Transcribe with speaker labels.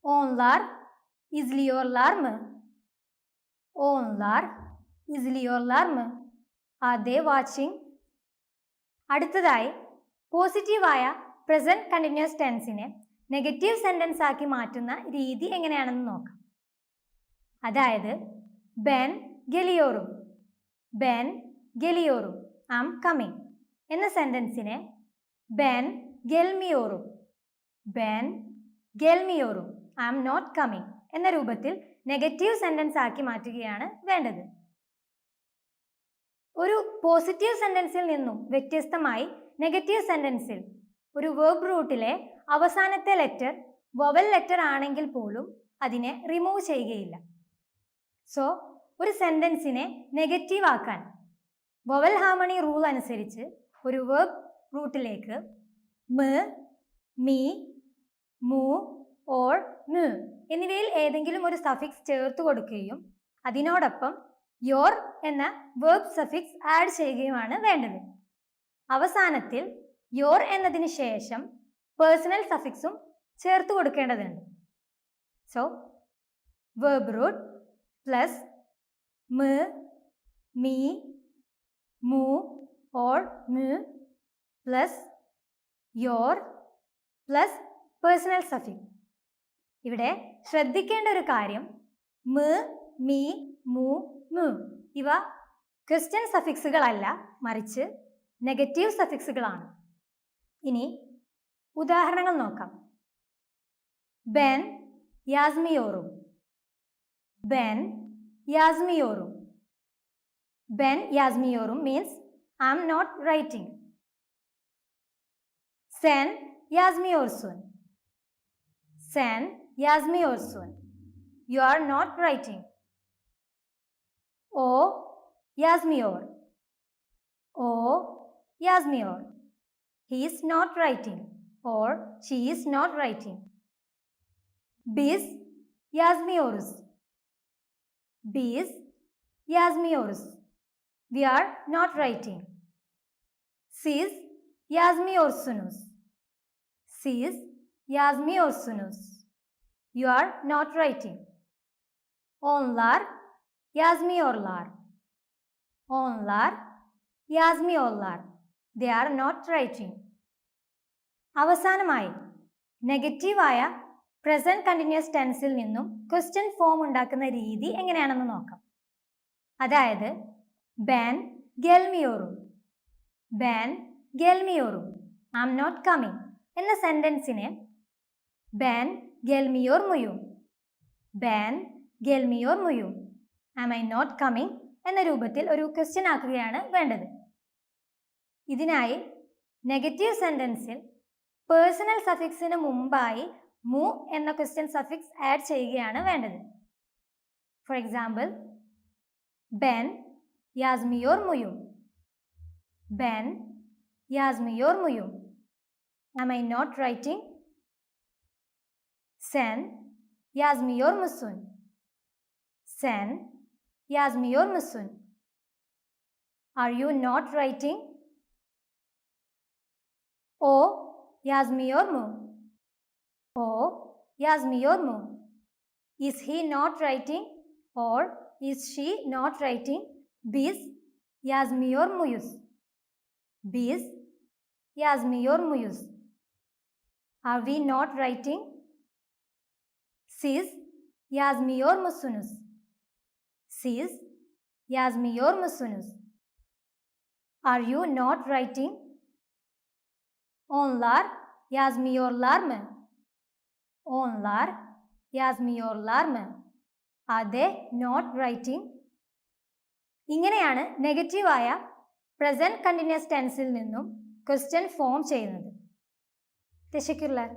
Speaker 1: Onlar izliyorlar mı? Onlar izliyorlar mı? Are they watching? അടുത്തതായി പോസിറ്റീവായ present continuous ടെൻസിനെ negative sentence ആക്കി മാറ്റുന്ന രീതി എങ്ങനെയാണെന്ന് നോക്കാം. അതായത് ബെൻ ഗെലിയോറും, ബെൻ ഗെലിയോറും ഐ ആം കമ്മിങ് എന്ന സെന്റൻസിനെ ബെൻ ഗെൽമിയോറും, ബെൻ ഗെൽമിയോറും ഐ ആം നോട്ട് കമ്മിങ് എന്ന രൂപത്തിൽ നെഗറ്റീവ് സെന്റൻസ് ആക്കി മാറ്റുകയാണ് വേണ്ടത്. ഒരു പോസിറ്റീവ് സെന്റൻസിൽ നിന്നും വ്യത്യസ്തമായി നെഗറ്റീവ് സെന്റൻസിൽ ഒരു വെർബ് റൂട്ടിലെ അവസാനത്തെ ലെറ്റർ വൊവൽ ലെറ്റർ ആണെങ്കിൽ പോലും അതിനെ റിമൂവ് ചെയ്യുകയില്ല. സോ ഒരു സെന്റൻസിനെ നെഗറ്റീവ് ആക്കാൻ വൊവൽ ഹാർമണി റൂൾ അനുസരിച്ച് ഒരു വെർബ് റൂട്ടിലേക്ക് മ്, മീ, മൂ ഓർ മ് എന്നിവയിൽ ഏതെങ്കിലും ഒരു സഫിക്സ് ചേർത്ത് കൊടുക്കുകയും അതിനോടൊപ്പം യോർ എന്ന വെർബ് സഫിക്സ് ആഡ് ചെയ്യുകയുമാണ് വേണ്ടത്. അവസാനത്തിൽ യോർ എന്നതിന് ശേഷം പേഴ്സണൽ സഫിക്സും ചേർത്ത് കൊടുക്കേണ്ടതുണ്ട്. സോ വെർബ് റൂട്ട് പ്ലസ് മ്, മീ, മൂ ഓർ മ് plus your plus personal suffix. ഇവിടെ ശ്രദ്ധിക്കേണ്ട ഒരു കാര്യം മ്, മീ, മൂ, മു ഇവ ക്വസ്റ്റ്യൻ സഫിക്സുകളല്ല, മറിച്ച് നെഗറ്റീവ് സഫിക്സുകളാണ്. ഇനി ഉദാഹരണങ്ങൾ നോക്കാം. ബെൻ യാസ്മിയോറും, ബെൻ യാസ്മിയോറും. ബെൻ യാസ്മിയോറും means I am not writing. സെൻ യാസ്മിയോർസുൻ, സെൻ യാസ്മിയോർസുൻ you are not writing. O Yazmiyor, O Yazmiyor he is not writing or she is not writing. Biz yazmıyoruz, biz yazmıyoruz we are not writing. Siz yazmıyorsunuz, siz yazmıyorsunuz you are not writing. Onlar yazmıyorlar, onlar yazmıyorlar they are not writing. അവസാനമായി നെഗറ്റീവായ present continuous ടെൻസിൽ നിന്നും question form ഉണ്ടാക്കുന്ന രീതി എങ്ങനെയാണെന്ന് നോക്കാം. അതായത് ബെൻ ഗെൽമിയോറും, ബെൻ ഗെൽമിയോറും ഐ ആം നോട്ട് കമ്മിങ് എന്ന സെന്റൻസിനെ ബെൻ ഗെൽമിയോർ മുയും, ബെൻ ഗെൽമിയോർ മുയും ആം ഐ നോട്ട് കമ്മിങ് എന്ന രൂപത്തിൽ ഒരു ക്വസ്റ്റ്യൻ ആക്കുകയാണ് വേണ്ടത്. ഇതിനായി നെഗറ്റീവ് സെന്റൻസിൽ പേഴ്സണൽ സഫിക്സിന് മുമ്പായി മു എന്ന ക്വസ്റ്റ്യൻ സഫിക്സ് ആഡ് ചെയ്യുകയാണ് വേണ്ടത്. ഫോർ എക്സാമ്പിൾ ബെൻ യാസ്മിയോർ മുയും, ബെൻ യാസ്മിയോർ മുയും ആം ഐ നോട്ട് റൈറ്റിംഗ്. സെൻ യാസ്മിയോർ മുസുൻ, സെൻ yazmıyor musun? Are you not writing? O yazmıyor mu? O yazmıyor mu? Is he not writing or is she not writing? Biz yazmıyor muyuz? Biz yazmıyor muyuz? Are we not writing? Siz yazmıyor musunuz? Siz yazmıyor musunuz? Are you not writing? Onlar yazmıyorlar mı? Onlar yazmıyorlar mı? Are they not writing? ഇങ്ങനെയാണ് നെഗറ്റീവായ present continuous ടെൻസിൽ നിന്നും question form ചെയ്യുന്നത്. തെശക്കുർലാർ